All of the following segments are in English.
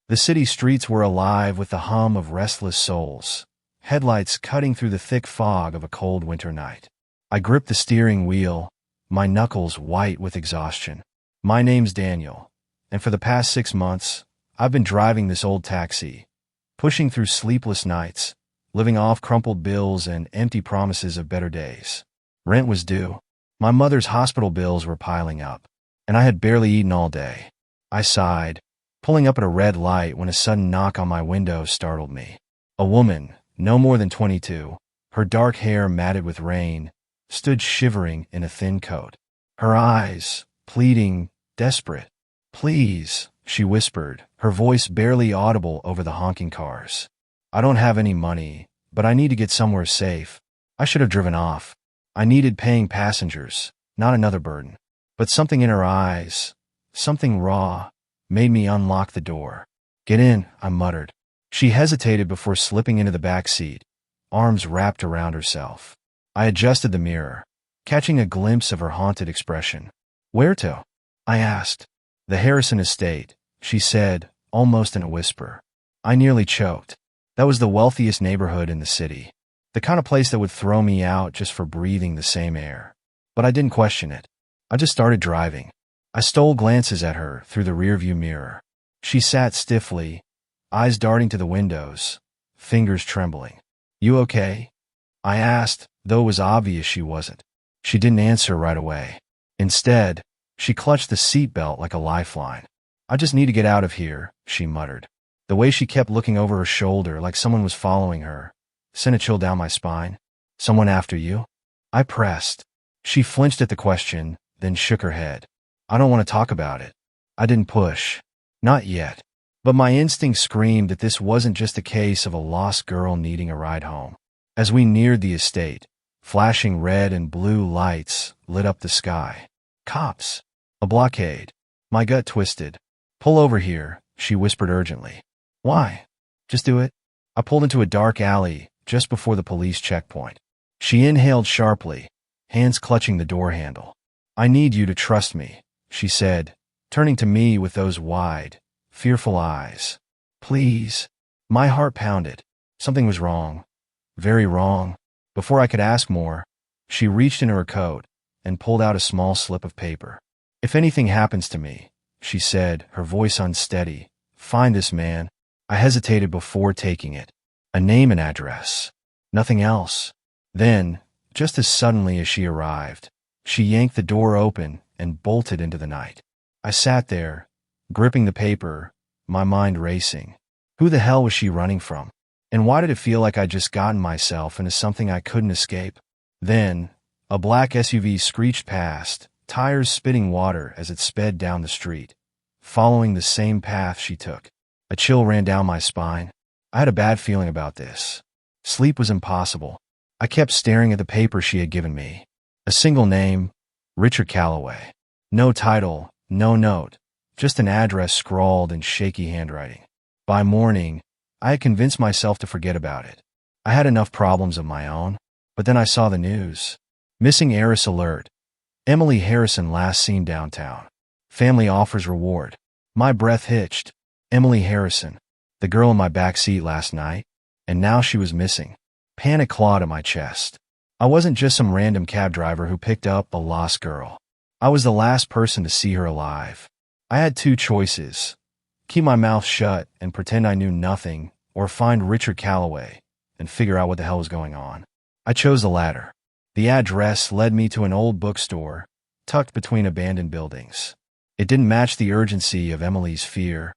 The city streets were alive with the hum of restless souls, headlights cutting through the thick fog of a cold winter night. I gripped the steering wheel, my knuckles white with exhaustion. My name's Daniel, and for the past 6 months, I've been driving this old taxi, pushing through sleepless nights, living off crumpled bills and empty promises of better days. Rent was due. My mother's hospital bills were piling up, and I had barely eaten all day. I sighed, pulling up at a red light when a sudden knock on my window startled me. A woman, no more than 22, her dark hair matted with rain, stood shivering in a thin coat. Her eyes, pleading, desperate. "Please," she whispered, her voice barely audible over the honking cars. "I don't have any money, but I need to get somewhere safe. I should have driven off. I needed paying passengers, not another burden." But something in her eyes, something raw, made me unlock the door. "Get in," I muttered. She hesitated before slipping into the back seat, arms wrapped around herself. I adjusted the mirror, catching a glimpse of her haunted expression. "Where to?" I asked. "The Harrison estate," she said, almost in a whisper. I nearly choked. That was the wealthiest neighborhood in the city, the kind of place that would throw me out just for breathing the same air. But I didn't question it. I just started driving. I stole glances at her through the rearview mirror. She sat stiffly, eyes darting to the windows, fingers trembling. "You okay?" I asked, though it was obvious she wasn't. She didn't answer right away. Instead, she clutched the seatbelt like a lifeline. "I just need to get out of here," she muttered. The way she kept looking over her shoulder like someone was following her sent a chill down my spine. "Someone after you?" I pressed. She flinched at the question, then shook her head. "I don't want to talk about it." I didn't push. Not yet. But my instinct screamed that this wasn't just a case of a lost girl needing a ride home. As we neared the estate, flashing red and blue lights lit up the sky. Cops. A blockade. My gut twisted. "Pull over here," she whispered urgently. "Why?" "Just do it." I pulled into a dark alley just before the police checkpoint. She inhaled sharply, hands clutching the door handle. "I need you to trust me," she said, turning to me with those wide, fearful eyes. "Please." My heart pounded. Something was wrong. Very wrong. Before I could ask more, she reached into her coat and pulled out a small slip of paper. "If anything happens to me," she said, her voice unsteady, "find this man." I hesitated before taking it. A name and address. Nothing else. Then, just as suddenly as she arrived, she yanked the door open and bolted into the night. I sat there, gripping the paper, my mind racing. Who the hell was she running from? And why did it feel like I'd just gotten myself into something I couldn't escape? Then, a black SUV screeched past, tires spitting water as it sped down the street, following the same path she took. A chill ran down my spine. I had a bad feeling about this. Sleep was impossible. I kept staring at the paper she had given me. A single name, Richard Calloway. No title, no note, just an address scrawled in shaky handwriting. By morning, I had convinced myself to forget about it. I had enough problems of my own. But then I saw the news. Missing heiress alert. Emily Harrison last seen downtown. Family offers reward. My breath hitched. Emily Harrison, the girl in my back seat last night, and now she was missing. Panic clawed at my chest. I wasn't just some random cab driver who picked up a lost girl. I was the last person to see her alive. I had two choices: keep my mouth shut and pretend I knew nothing, or find Richard Calloway and figure out what the hell was going on. I chose the latter. The address led me to an old bookstore, tucked between abandoned buildings. It didn't match the urgency of Emily's fear,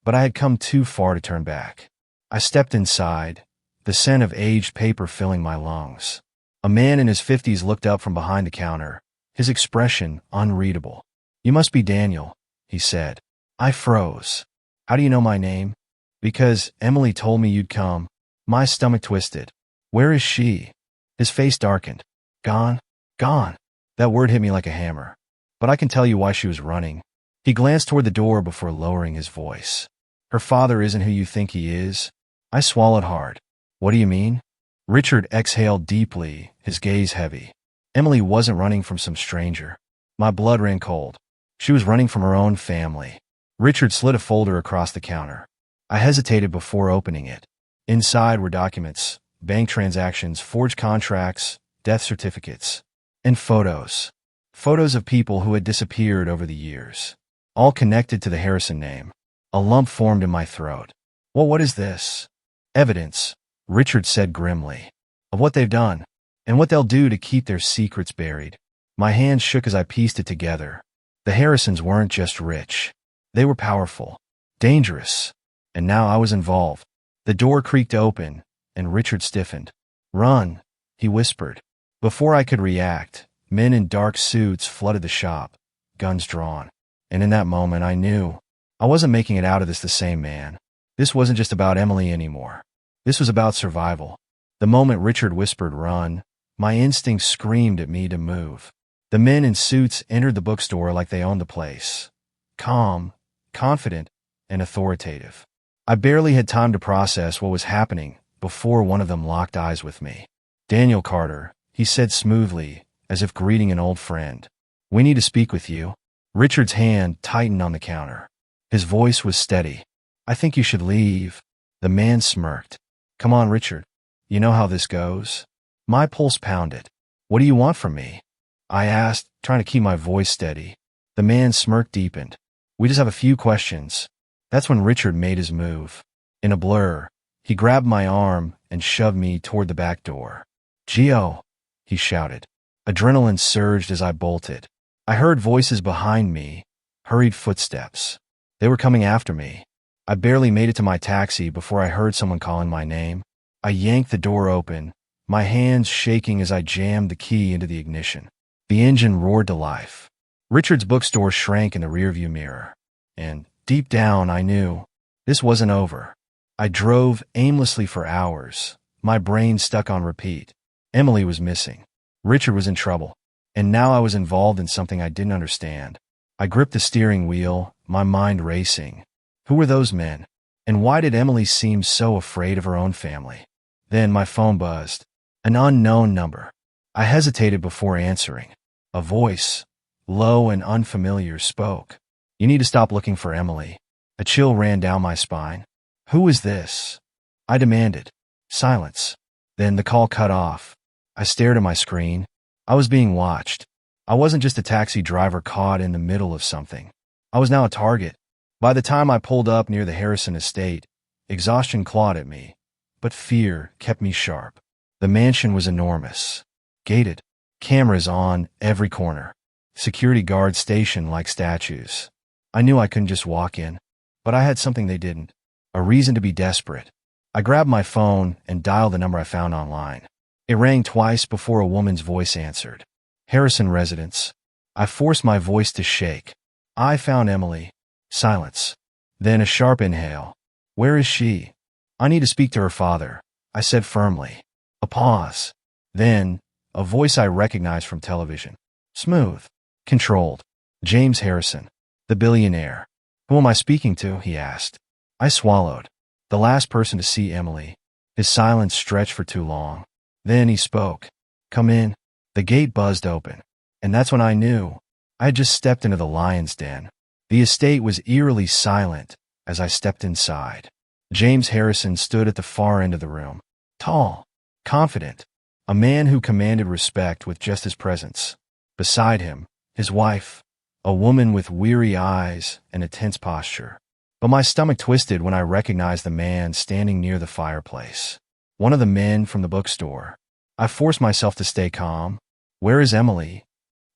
but I had come too far to turn back. I stepped inside, the scent of aged paper filling my lungs. A man in his 50s looked up from behind the counter, his expression unreadable. "You must be Daniel," he said. I froze. "How do you know my name?" "Because Emily told me you'd come." My stomach twisted. "Where is she?" His face darkened. "Gone? Gone." That word hit me like a hammer. "But I can tell you why she was running." He glanced toward the door before lowering his voice. "Her father isn't who you think he is." I swallowed hard. "What do you mean?" Richard exhaled deeply, his gaze heavy. Emily wasn't running from some stranger. My blood ran cold. She was running from her own family. Richard slid a folder across the counter. I hesitated before opening it. Inside were documents, bank transactions, forged contracts, death certificates, and photos. Photos of people who had disappeared over the years, all connected to the Harrison name. A lump formed in my throat. Well, what is this? Evidence, Richard said grimly, of what they've done, and what they'll do to keep their secrets buried. My hands shook as I pieced it together. The Harrisons weren't just rich. They were powerful, dangerous, and now I was involved. The door creaked open, and Richard stiffened. "Run," he whispered. Before I could react, men in dark suits flooded the shop, guns drawn. And in that moment, I knew I wasn't making it out of this the same man. This wasn't just about Emily anymore. This was about survival. The moment Richard whispered, "Run," my instincts screamed at me to move. The men in suits entered the bookstore like they owned the place. Calm, confident, and authoritative. I barely had time to process what was happening before one of them locked eyes with me. "Daniel Carter," he said smoothly, as if greeting an old friend. "We need to speak with you." Richard's hand tightened on the counter. His voice was steady. "I think you should leave." The man smirked. "Come on, Richard. You know how this goes." My pulse pounded. "What do you want from me?" I asked, trying to keep my voice steady. The man's smirk deepened. "We just have a few questions." That's when Richard made his move. In a blur, he grabbed my arm and shoved me toward the back door. "Gio," he shouted. Adrenaline surged as I bolted. I heard voices behind me, hurried footsteps. They were coming after me. I barely made it to my taxi before I heard someone calling my name. I yanked the door open, my hands shaking as I jammed the key into the ignition. The engine roared to life. Richard's bookstore shrank in the rearview mirror. And deep down, I knew this wasn't over. I drove aimlessly for hours, my brain stuck on repeat. Emily was missing. Richard was in trouble. And now I was involved in something I didn't understand. I gripped the steering wheel, my mind racing. Who were those men? And why did Emily seem so afraid of her own family? Then my phone buzzed. An unknown number. I hesitated before answering. A voice, low and unfamiliar, spoke. "You need to stop looking for Emily." A chill ran down my spine. "Who is this?" I demanded. Silence. Then the call cut off. I stared at my screen. I was being watched. I wasn't just a taxi driver caught in the middle of something. I was now a target. By the time I pulled up near the Harrison estate, exhaustion clawed at me, but fear kept me sharp. The mansion was enormous. Gated. Cameras on every corner. Security guards stationed like statues. I knew I couldn't just walk in, but I had something they didn't. A reason to be desperate. I grabbed my phone and dialed the number I found online. It rang twice before a woman's voice answered. "Harrison residence." I forced my voice to shake. "I found Emily." Silence. Then a sharp inhale. "Where is she?" "I need to speak to her father," I said firmly. A pause. Then, a voice I recognized from television. Smooth. Controlled. "James Harrison. The billionaire." "Who am I speaking to?" he asked. I swallowed. The last person to see Emily. His silence stretched for too long. Then he spoke. "Come in." The gate buzzed open. And that's when I knew. I had just stepped into the lion's den. The estate was eerily silent as I stepped inside. James Harrison stood at the far end of the room. Tall. Confident. A man who commanded respect with just his presence. Beside him, his wife. A woman with weary eyes and a tense posture. But my stomach twisted when I recognized the man standing near the fireplace. One of the men from the bookstore. I forced myself to stay calm. "Where is Emily?"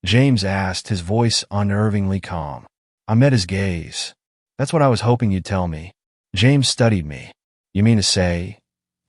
James asked, his voice unnervingly calm. I met his gaze. "That's what I was hoping you'd tell me." James studied me. "You mean to say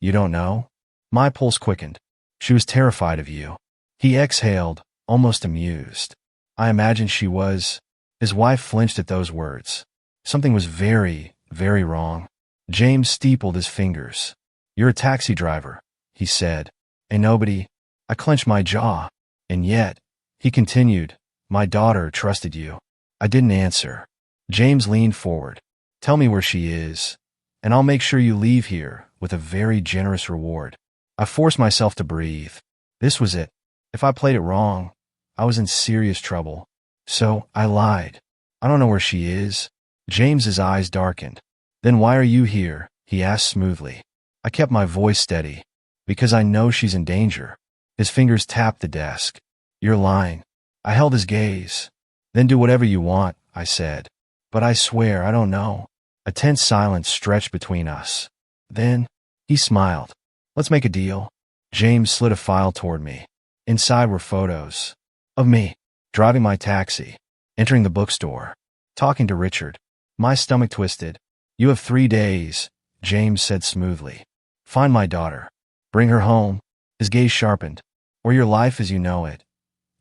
you don't know?" My pulse quickened. "She was terrified of you." He exhaled, almost amused. "I imagined she was." His wife flinched at those words. Something was very, very wrong. James steepled his fingers. "You're a taxi driver," he said. "And nobody—" I clenched my jaw. "And yet," he continued, "my daughter trusted you." I didn't answer. James leaned forward. "Tell me where she is, and I'll make sure you leave here with a very generous reward." I forced myself to breathe. This was it. If I played it wrong, I was in serious trouble. So I lied. "I don't know where she is." James's eyes darkened. Then why are you here? He asked smoothly. I kept my voice steady. Because I know she's in danger. His fingers tapped the desk. You're lying. I held his gaze. Then do whatever you want, I said. But I swear I don't know. A tense silence stretched between us. Then, he smiled. Let's make a deal. James slid a file toward me. Inside were photos. Of me. Driving my taxi. Entering the bookstore. Talking to Richard. My stomach twisted. You have 3 days, James said smoothly. Find my daughter. Bring her home. His gaze sharpened. Or your life as you know it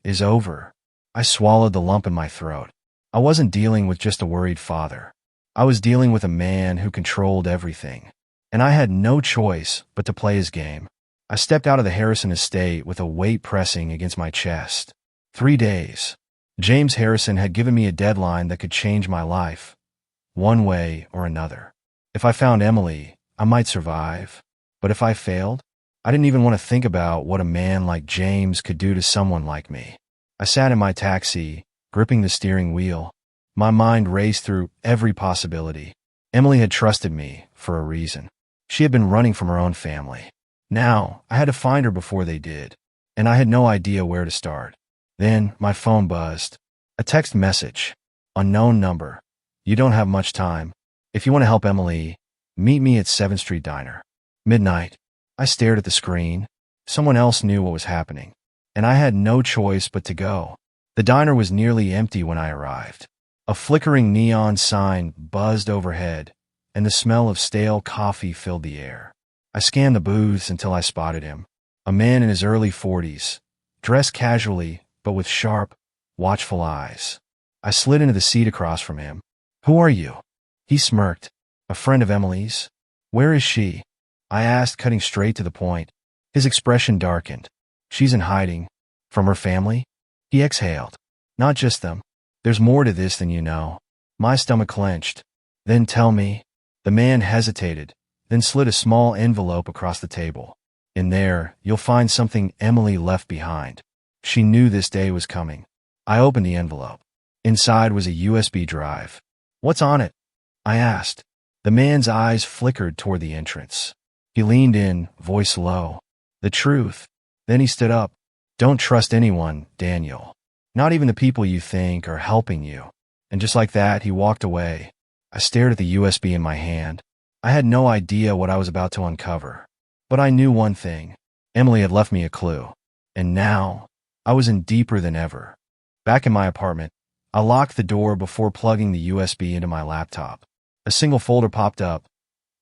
is over. I swallowed the lump in my throat. I wasn't dealing with just a worried father. I was dealing with a man who controlled everything. And I had no choice but to play his game. I stepped out of the Harrison estate with a weight pressing against my chest. 3 days. James Harrison had given me a deadline that could change my life. One way or another. If I found Emily, I might survive. But if I failed, I didn't even want to think about what a man like James could do to someone like me. I sat in my taxi, gripping the steering wheel. My mind raced through every possibility. Emily had trusted me for a reason. She had been running from her own family. Now, I had to find her before they did, and I had no idea where to start. Then, my phone buzzed. A text message. Unknown number. You don't have much time. If you want to help Emily, meet me at 7th Street Diner. Midnight. I stared at the screen. Someone else knew what was happening, and I had no choice but to go. The diner was nearly empty when I arrived. A flickering neon sign buzzed overhead, and the smell of stale coffee filled the air. I scanned the booths until I spotted him. A man in his early 40s, dressed casually but with sharp, watchful eyes. I slid into the seat across from him. Who are you? He smirked. A friend of Emily's. Where is she? I asked, cutting straight to the point. His expression darkened. She's in hiding. From her family? He exhaled. Not just them. There's more to this than you know. My stomach clenched. Then tell me. The man hesitated, then slid a small envelope across the table. In there, you'll find something Emily left behind. She knew this day was coming. I opened the envelope. Inside was a USB drive. What's on it? I asked. The man's eyes flickered toward the entrance. He leaned in, voice low. The truth. Then he stood up. Don't trust anyone, Daniel. Not even the people you think are helping you. And just like that, he walked away. I stared at the USB in my hand. I had no idea what I was about to uncover. But I knew one thing. Emily had left me a clue. And now, I was in deeper than ever. Back in my apartment, I locked the door before plugging the USB into my laptop. A single folder popped up.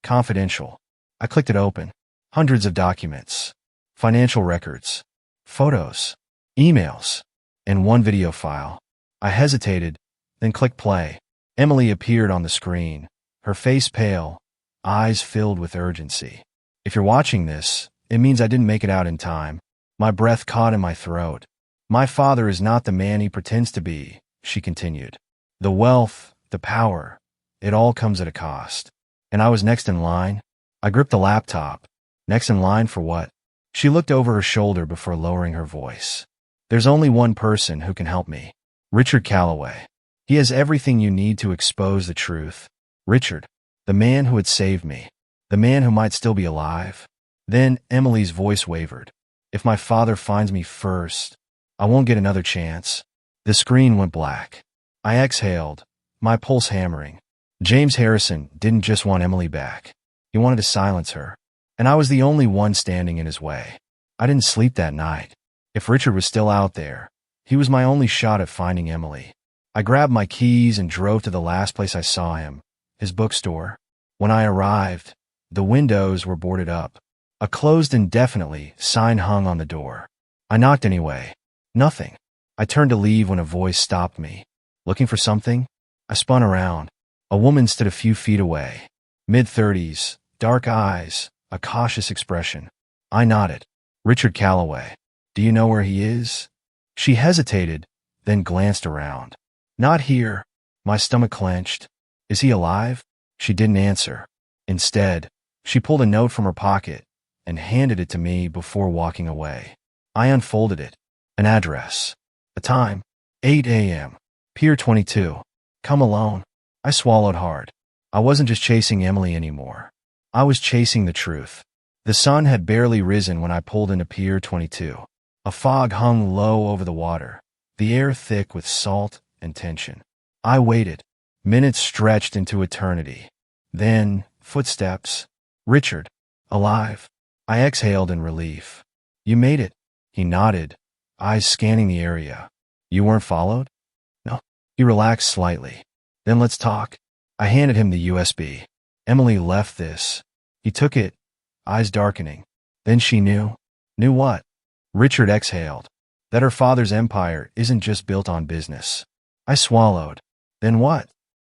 Confidential. I clicked it open. Hundreds of documents. Financial records. Photos. Emails. And one video file. I hesitated, then clicked play. Emily appeared on the screen, her face pale, eyes filled with urgency. If you're watching this, it means I didn't make it out in time. My breath caught in my throat. My father is not the man he pretends to be, she continued. The wealth, the power, it all comes at a cost. And I was next in line. I gripped the laptop. Next in line for what? She looked over her shoulder before lowering her voice. There's only one person who can help me. Richard Calloway. He has everything you need to expose the truth. Richard, the man who had saved me. The man who might still be alive. Then Emily's voice wavered. If my father finds me first, I won't get another chance. The screen went black. I exhaled, my pulse hammering. James Harrison didn't just want Emily back. He wanted to silence her. And I was the only one standing in his way. I didn't sleep that night. If Richard was still out there, he was my only shot at finding Emily. I grabbed my keys and drove to the last place I saw him, his bookstore. When I arrived, the windows were boarded up. A closed indefinitely sign hung on the door. I knocked anyway. Nothing. I turned to leave when a voice stopped me. Looking for something? I spun around. A woman stood a few feet away. Mid-30s, dark eyes, a cautious expression. I nodded. Richard Calloway. Do you know where he is? She hesitated, then glanced around. Not here. My stomach clenched. Is he alive? She didn't answer. Instead, she pulled a note from her pocket and handed it to me before walking away. I unfolded it. An address. A time. 8 a.m. Pier 22. Come alone. I swallowed hard. I wasn't just chasing Emily anymore. I was chasing the truth. The sun had barely risen when I pulled into Pier 22. A fog hung low over the water, the air thick with salt and tension. I waited. Minutes stretched into eternity. Then, footsteps. Richard. Alive. I exhaled in relief. You made it. He nodded, eyes scanning the area. You weren't followed? No. He relaxed slightly. Then let's talk. I handed him the USB. Emily left this. He took it, eyes darkening. Then she knew. Knew what? Richard exhaled. That her father's empire isn't just built on business. I swallowed. Then what?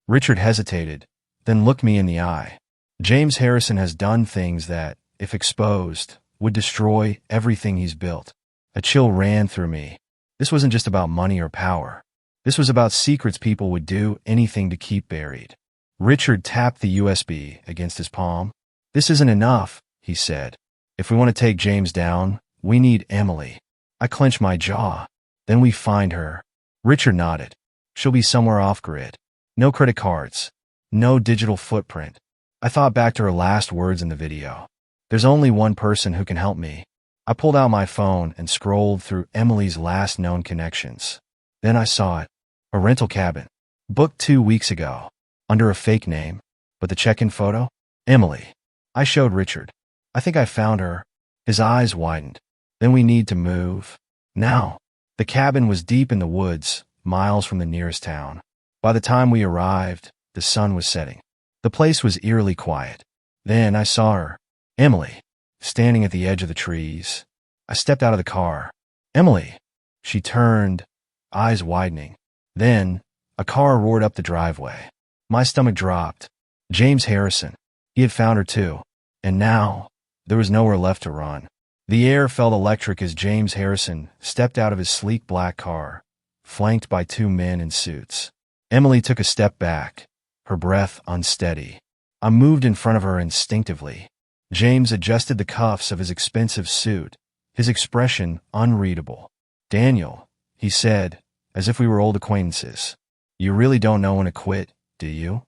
Richard hesitated, then looked me in the eye. James Harrison has done things that, if exposed, would destroy everything he's built. A chill ran through me. This wasn't just about money or power. This was about secrets people would do anything to keep buried. Richard tapped the USB against his palm. This isn't enough, he said. If we want to take James down, we need Emily. I clenched my jaw. Then we find her. Richard nodded. She'll be somewhere off-grid. No credit cards. No digital footprint. I thought back to her last words in the video. There's only one person who can help me. I pulled out my phone and scrolled through Emily's last known connections. Then I saw it. A rental cabin. Booked 2 weeks ago. Under a fake name. But the check-in photo? Emily. I showed Richard. I think I found her. His eyes widened. Then we need to move. Now. The cabin was deep in the woods, miles from the nearest town. By the time we arrived, the sun was setting. The place was eerily quiet. Then I saw her. Emily. Standing at the edge of the trees. I stepped out of the car. Emily. She turned, eyes widening. Then, a car roared up the driveway. My stomach dropped. James Harrison. He had found her too. And now, there was nowhere left to run. The air felt electric as James Harrison stepped out of his sleek black car, flanked by 2 men in suits. Emily took a step back, her breath unsteady. I moved in front of her instinctively. James adjusted the cuffs of his expensive suit, his expression unreadable. Daniel, he said, as if we were old acquaintances. You really don't know when to quit, do you?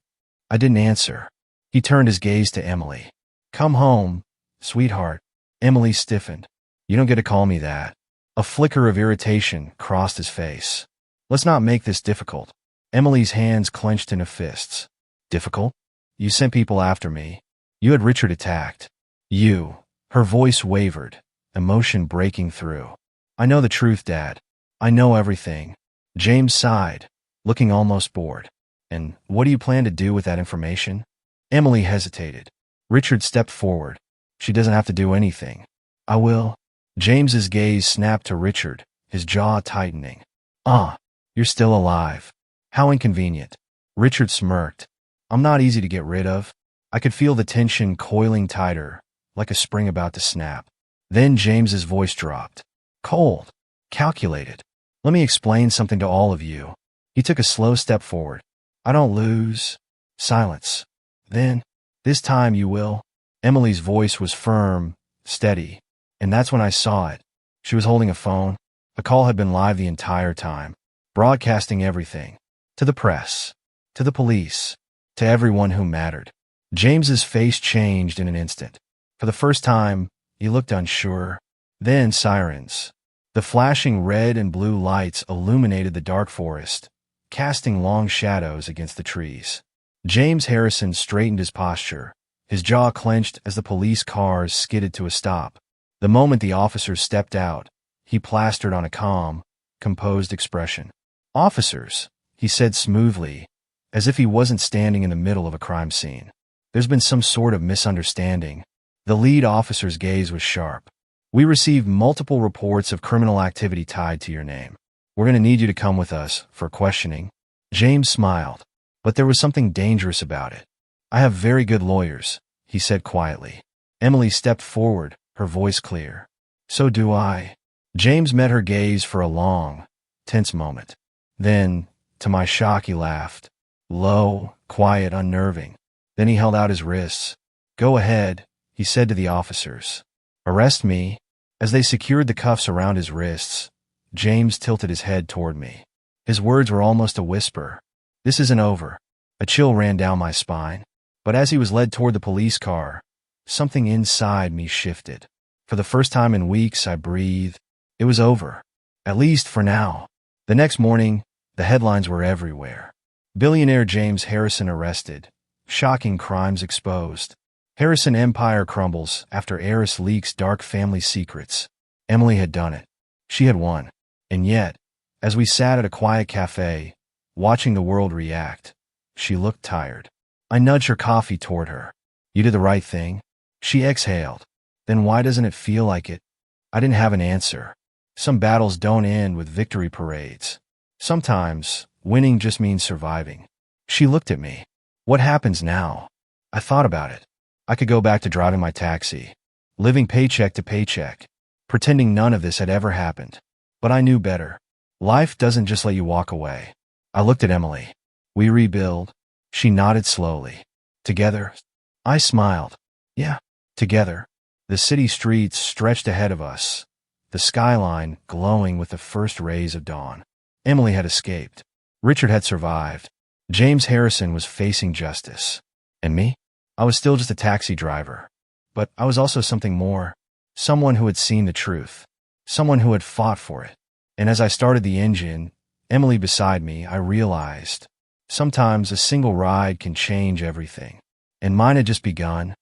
I didn't answer. He turned his gaze to Emily. Come home, sweetheart. Emily stiffened. You don't get to call me that. A flicker of irritation crossed his face. Let's not make this difficult. Emily's hands clenched into fists. Difficult? You sent people after me. You had Richard attacked. You. Her voice wavered, emotion breaking through. I know the truth, Dad. I know everything. James sighed, looking almost bored. And what do you plan to do with that information? Emily hesitated. Richard stepped forward. She doesn't have to do anything. I will. James's gaze snapped to Richard, his jaw tightening. You're still alive. How inconvenient. Richard smirked. I'm not easy to get rid of. I could feel the tension coiling tighter, like a spring about to snap. Then James's voice dropped. Cold. Calculated. Let me explain something to all of you. He took a slow step forward. I don't lose. Silence. Then, this time you will. Emily's voice was firm, steady, and that's when I saw it. She was holding a phone. The call had been live the entire time, broadcasting everything. To the press. To the police. To everyone who mattered. James's face changed in an instant. For the first time, he looked unsure. Then sirens. The flashing red and blue lights illuminated the dark forest, casting long shadows against the trees. James Harrison straightened his posture, his jaw clenched as the police cars skidded to a stop. The moment the officers stepped out, he plastered on a calm, composed expression. Officers, he said smoothly, as if he wasn't standing in the middle of a crime scene. There's been some sort of misunderstanding. The lead officer's gaze was sharp. We received multiple reports of criminal activity tied to your name. We're going to need you to come with us for questioning. James smiled, but there was something dangerous about it. I have very good lawyers, he said quietly. Emily stepped forward, her voice clear. So do I. James met her gaze for a long, tense moment. Then, to my shock, he laughed. Low, quiet, unnerving. Then he held out his wrists. Go ahead, he said to the officers. Arrest me. As they secured the cuffs around his wrists, James tilted his head toward me. His words were almost a whisper. This isn't over. A chill ran down my spine. But as he was led toward the police car, something inside me shifted. For the first time in weeks, I breathed. It was over. At least for now. The next morning, the headlines were everywhere. Billionaire James Harrison arrested. Shocking crimes exposed. Harrison empire crumbles after heiress leaks dark family secrets. Emily had done it. She had won. And yet, as we sat at a quiet cafe, watching the world react, she looked tired. I nudged her coffee toward her. You did the right thing? She exhaled. Then why doesn't it feel like it? I didn't have an answer. Some battles don't end with victory parades. Sometimes, winning just means surviving. She looked at me. What happens now? I thought about it. I could go back to driving my taxi, living paycheck to paycheck, pretending none of this had ever happened. But I knew better. Life doesn't just let you walk away. I looked at Emily. We rebuild. She nodded slowly. Together? I smiled. Yeah, together. The city streets stretched ahead of us, the skyline glowing with the first rays of dawn. Emily had escaped. Richard had survived. James Harrison was facing justice. And me? I was still just a taxi driver. But I was also something more. Someone who had seen the truth. Someone who had fought for it. And as I started the engine, Emily beside me, I realized sometimes a single ride can change everything. And mine had just begun.